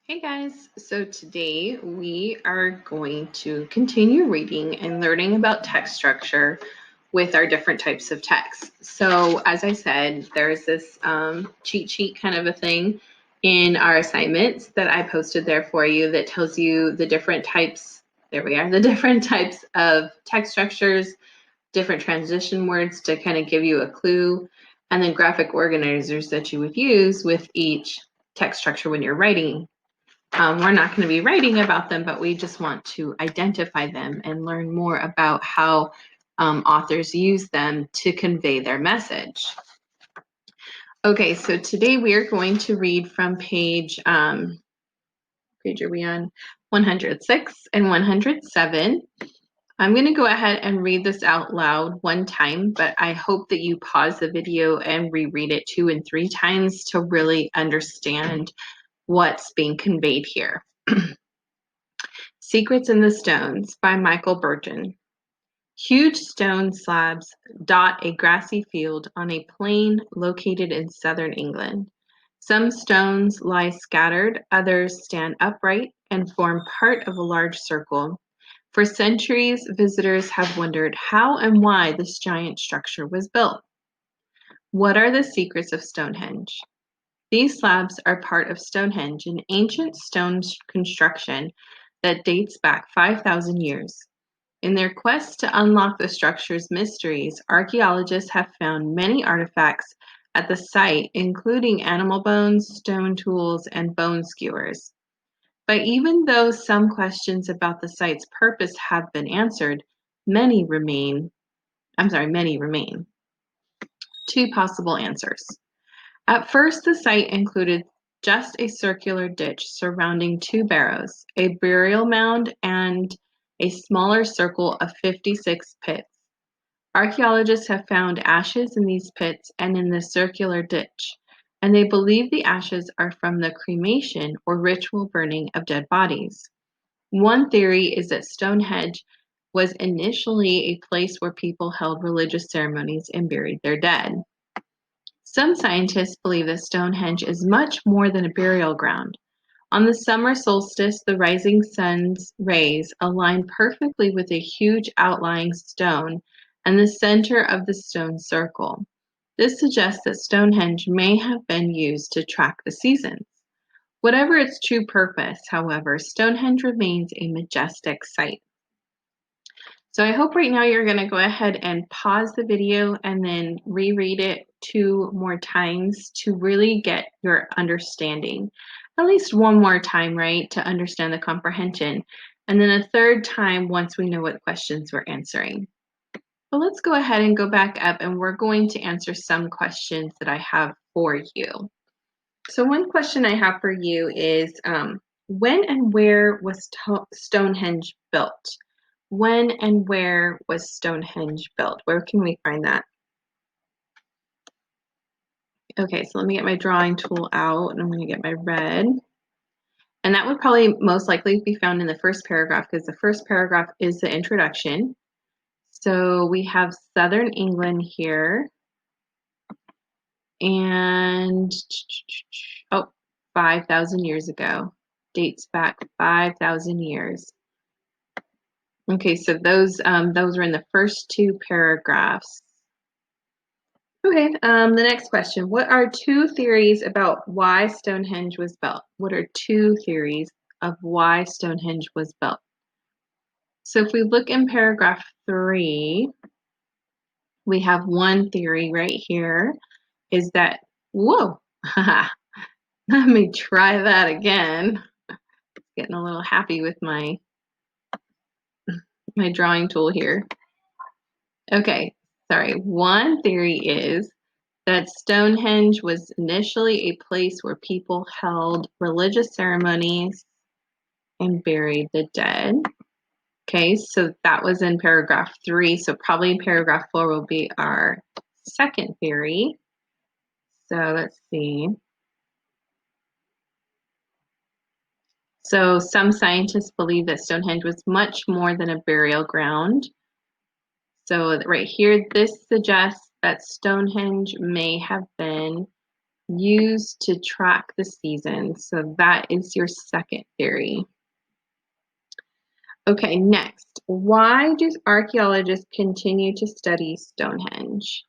Hey guys, so today we are going to continue reading and learning about text structure with our different types of text. So as I said, there's this cheat sheet kind of a thing in our assignments that I posted there for you that tells you the different types, there we are, the different types of text structures, different transition words to kind of give you a clue, and then graphic organizers that you would use with each text structure when you're writing. We're not going to be writing about them, but we just want to identify them and learn more about how authors use them to convey their message. Okay, so today we are going to read from page are we on 106 and 107. I'm going to go ahead and read this out loud one time, but I hope that you pause the video and reread it 2 and 3 times to really understand what's being conveyed here. Secrets in the Stones by Michael Burton. Huge stone slabs dot a grassy field on a plain located in southern England. Some stones lie scattered, others stand upright and form part of a large circle. For centuries, visitors have wondered how and why this giant structure was built. What are the secrets of Stonehenge? These slabs are part of Stonehenge, an ancient stone construction that dates back 5,000 years. In their quest to unlock the structure's mysteries, archaeologists have found many artifacts at the site, including animal bones, stone tools, and bone skewers. But even though some questions about the site's purpose have been answered, many remain. Many remain. Two possible answers. At first, the site included just a circular ditch surrounding 2 barrows, a burial mound, and a smaller circle of 56 pits. Archaeologists have found ashes in these pits and in the circular ditch, and they believe the ashes are from the cremation or ritual burning of dead bodies. One theory is that Stonehenge was initially a place where people held religious ceremonies and buried their dead. Some scientists believe that Stonehenge is much more than a burial ground. On the summer solstice, the rising sun's rays align perfectly with a huge outlying stone and the center of the stone circle. This suggests that Stonehenge may have been used to track the seasons. Whatever its true purpose, however, Stonehenge remains a majestic sight. So I hope right now you're going to go ahead and pause the video and then reread it 2 more times to really get your understanding. At least one more time, right, to understand the comprehension. And then a third time once we know what questions we're answering. But let's go ahead and go back up and we're going to answer some questions that I have for you. So one question I have for you is, when and where was Stonehenge built? When and where was Stonehenge built? Where can we find that? Okay, so let me get my drawing tool out and I'm going to get my red. And that would probably most likely be found in the first paragraph because the first paragraph is the introduction. So we have southern England here. And, 5,000 years ago. Dates back 5,000 years. Okay, so those were in the first 2 paragraphs. Okay, the next question. What are 2 theories about why Stonehenge was built? What are 2 theories of why Stonehenge was built? So if we look in paragraph 3, we have one theory right here, is that, whoa, let me try that again. Getting a little happy with my drawing tool here. Okay, sorry. One theory is that Stonehenge was initially a place where people held religious ceremonies and buried the dead. Okay, so that was in paragraph 3. So probably in paragraph 4 will be our second theory. So let's see. So some scientists believe that Stonehenge was much more than a burial ground. So right here, this suggests that Stonehenge may have been used to track the seasons. So that is your second theory. Okay, next. Why do archaeologists continue to study Stonehenge?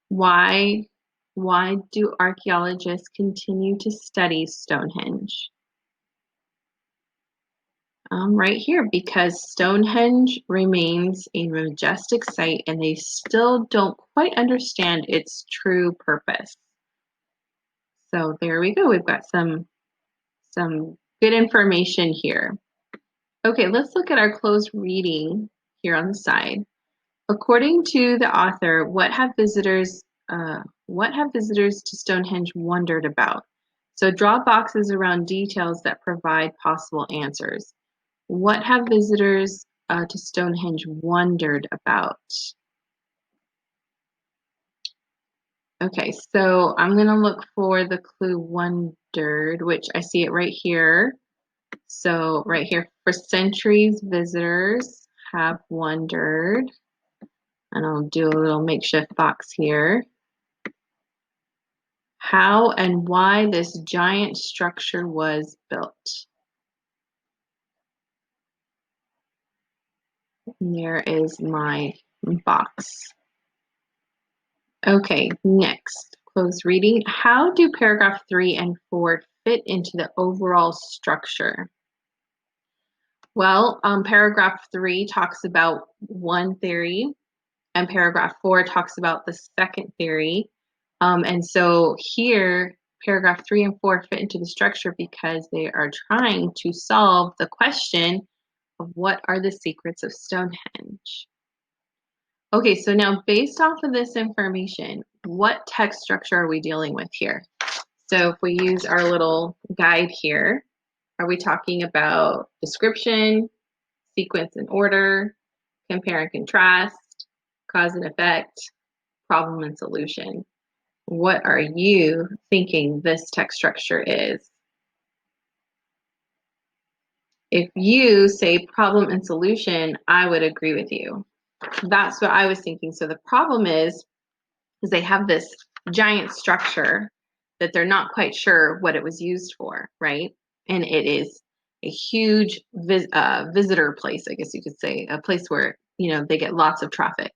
Why do archaeologists continue to study Stonehenge? Right here, because Stonehenge remains a majestic site and they still don't quite understand its true purpose. So there we go. We've got some good information here. Okay, let's look at our closed reading here on the side. According to the author, what have visitors to Stonehenge wondered about? So draw boxes around details that provide possible answers. What have visitors to Stonehenge wondered about? Okay, so I'm going to look for the clue wondered, which I see it right here. So right here, for centuries, visitors have wondered, and I'll do a little makeshift box here, how and why this giant structure was built. And there is my box. Okay, next, close reading. How do paragraph 3 and 4 fit into the overall structure? Well, paragraph 3 talks about one theory, and paragraph 4 talks about the second theory. And so here, paragraph 3 and 4 fit into the structure because they are trying to solve the question of what are the secrets of Stonehenge. Okay, so now based off of this information, what text structure are we dealing with here? So if we use our little guide here, are we talking about description, sequence and order, compare and contrast, cause and effect, problem and solution? What are you thinking this text structure is? If you say problem and solution, I would agree with you. That's what I was thinking. So the problem is they have this giant structure that they're not quite sure what it was used for, right? And it is a huge visitor place, I guess you could say, a place where, they get lots of traffic.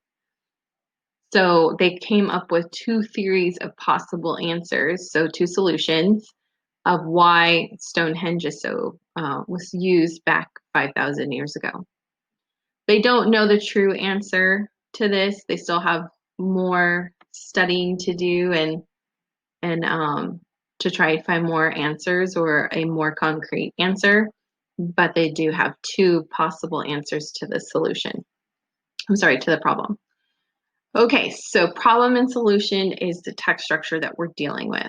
So they came up with two theories of possible answers, so two solutions of why Stonehenge is was used back 5,000 years ago. They don't know the true answer to this. They still have more studying to do and to try to find more answers or a more concrete answer. But they do have two possible answers to the solution. I'm sorry, to the problem. Okay, so problem and solution is the text structure that we're dealing with.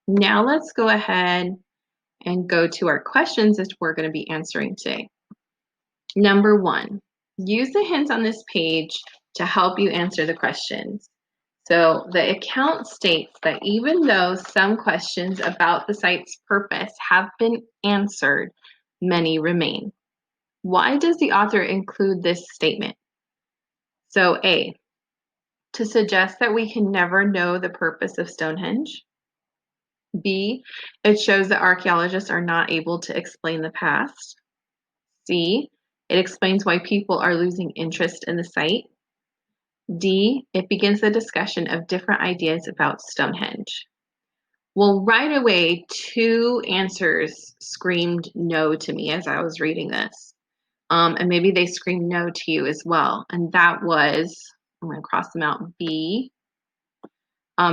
Now let's go ahead and go to our questions that we're going to be answering today. Number 1, use the hints on this page to help you answer the questions. So the account states that even though some questions about the site's purpose have been answered, many remain. Why does the author include this statement? So A, to suggest that we can never know the purpose of Stonehenge. B, it shows that archaeologists are not able to explain the past. C, it explains why people are losing interest in the site. D, it begins the discussion of different ideas about Stonehenge. Well, right away, two answers screamed no to me as I was reading this. And maybe they screamed no to you as well. And that was, I'm going to cross them out, B,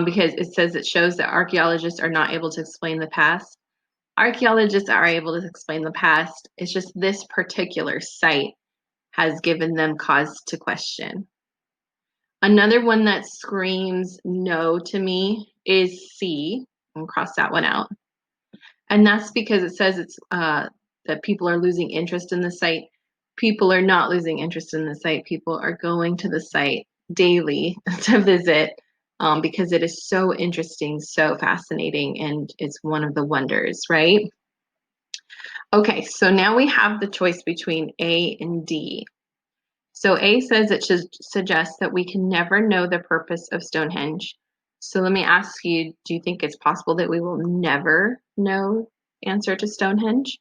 because it says it shows that archaeologists are not able to explain the past. Archaeologists are able to explain the past. It's just this particular site has given them cause to question. Another one that screams no to me is C. I'll cross that one out. And that's because it says it's that people are losing interest in the site. People are not losing interest in the site. People are going to the site daily to visit because it is so interesting, so fascinating, and it's one of the wonders, right? Okay, so now we have the choice between A and D. So A says it should suggest that we can never know the purpose of Stonehenge. So let me ask you, do you think it's possible that we will never know the answer to Stonehenge?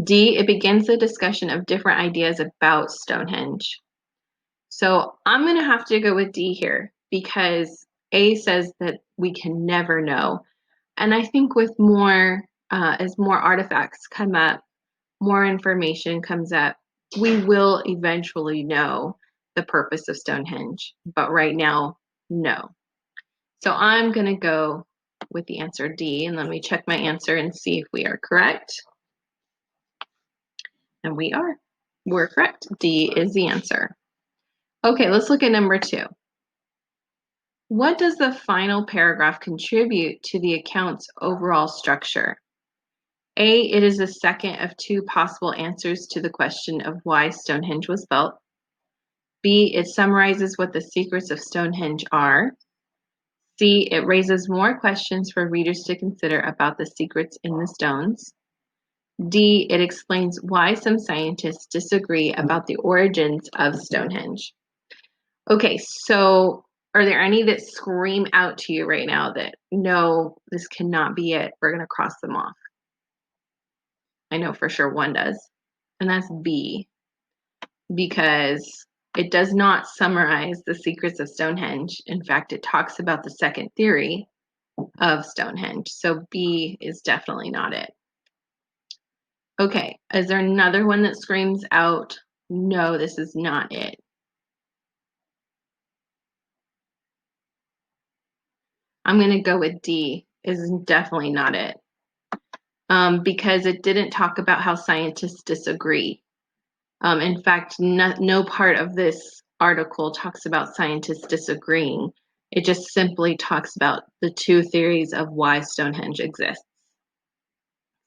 D, it begins the discussion of different ideas about Stonehenge. So I'm going to have to go with D here because A says that we can never know. And I think with more, as more artifacts come up, more information comes up, we will eventually know the purpose of Stonehenge. But right now, no. So I'm going to go with the answer D, and let me check my answer and see if we are correct. And we are. We're correct. D is the answer. Okay, let's look at number 2. What does the final paragraph contribute to the account's overall structure? A, it is the second of 2 possible answers to the question of why Stonehenge was built. B, it summarizes what the secrets of Stonehenge are. C, it raises more questions for readers to consider about the secrets in the stones. D, it explains why some scientists disagree about the origins of Stonehenge. Okay, so are there any that scream out to you right now that, no, this cannot be it? We're going to cross them off. I know for sure one does, and that's B, because it does not summarize the secrets of Stonehenge. In fact, it talks about the second theory of Stonehenge. So B is definitely not it. Okay, is there another one that screams out, no, this is not it? I'm going to go with D, is definitely not it. Because it didn't talk about how scientists disagree. In fact, no part of this article talks about scientists disagreeing. It just simply talks about the 2 theories of why Stonehenge exists.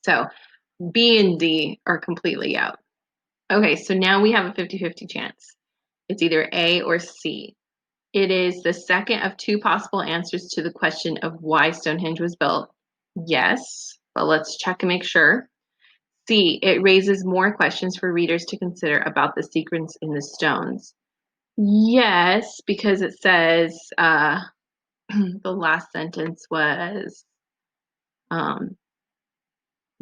So B and D are completely out. Okay, so now we have a 50-50 chance. It's either A or C. It is the second of 2 possible answers to the question of why Stonehenge was built. Yes, but let's check and make sure. C, it raises more questions for readers to consider about the secrets in the stones. Yes, because it says the last sentence was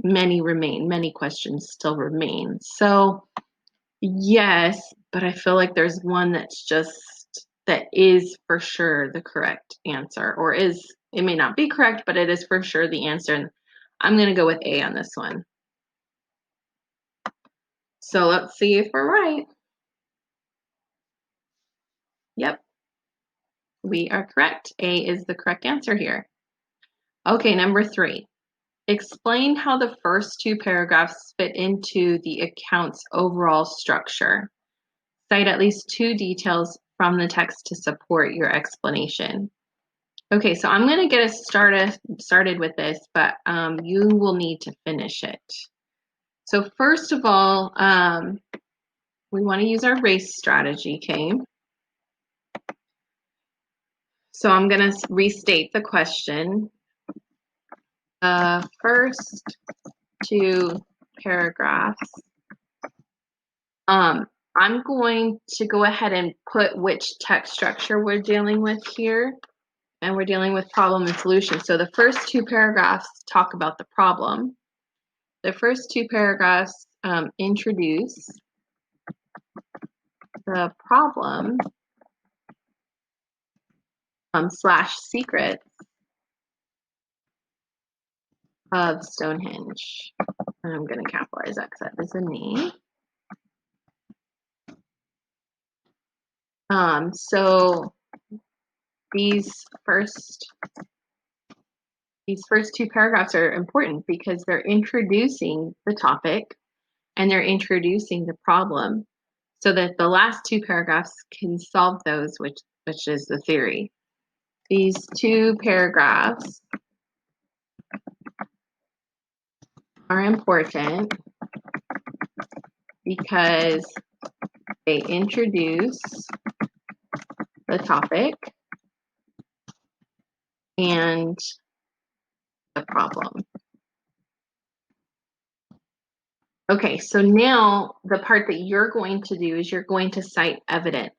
many questions still remain. So yes, but I feel like there's one that is for sure the correct answer, or it may not be correct, but it is for sure the answer. And I'm going to go with A on this one. So let's see if we're right. Yep, we are correct. A is the correct answer here. Okay, number 3. Explain how the first 2 paragraphs fit into the account's overall structure. Cite at least 2 details from the text to support your explanation. Okay, so I'm going to get us started with this, but you will need to finish it. So first of all, we want to use our race strategy, okay? So I'm going to restate the question. First 2 paragraphs. I'm going to go ahead and put which text structure we're dealing with here. And we're dealing with problem and solution. So the first 2 paragraphs talk about the problem. The first 2 paragraphs introduce the problem slash secrets of Stonehenge. And I'm going to capitalize that because that is a name. So these first 2 paragraphs are important because they're introducing the topic and they're introducing the problem so that the last 2 paragraphs can solve those, which is the theory. These 2 paragraphs are important because they introduce the topic and the problem. Okay, so now the part that you're going to do is you're going to cite evidence.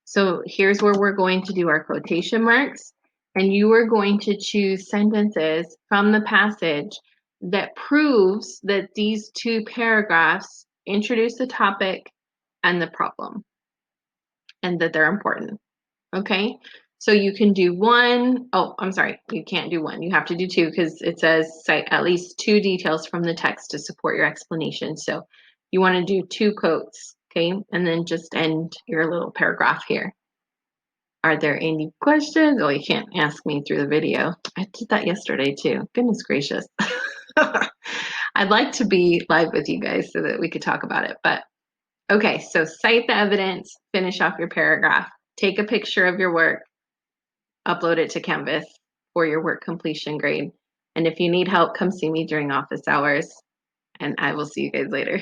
So here's where we're going to do our quotation marks, and you are going to choose sentences from the passage that proves that these two paragraphs introduce the topic and the problem, and that they're important. Okay, so you can do one. Oh, I'm sorry, you can't do one. You have to do two because it says cite at least two details from the text to support your explanation. So you want to do two quotes, okay, and then just end your little paragraph here. Are there any questions? Oh, you can't ask me through the video. I did that yesterday too. Goodness gracious. I'd like to be live with you guys so that we could talk about it. But okay, so cite the evidence, finish off your paragraph, take a picture of your work, upload it to Canvas for your work completion grade. And if you need help, come see me during office hours, and I will see you guys later.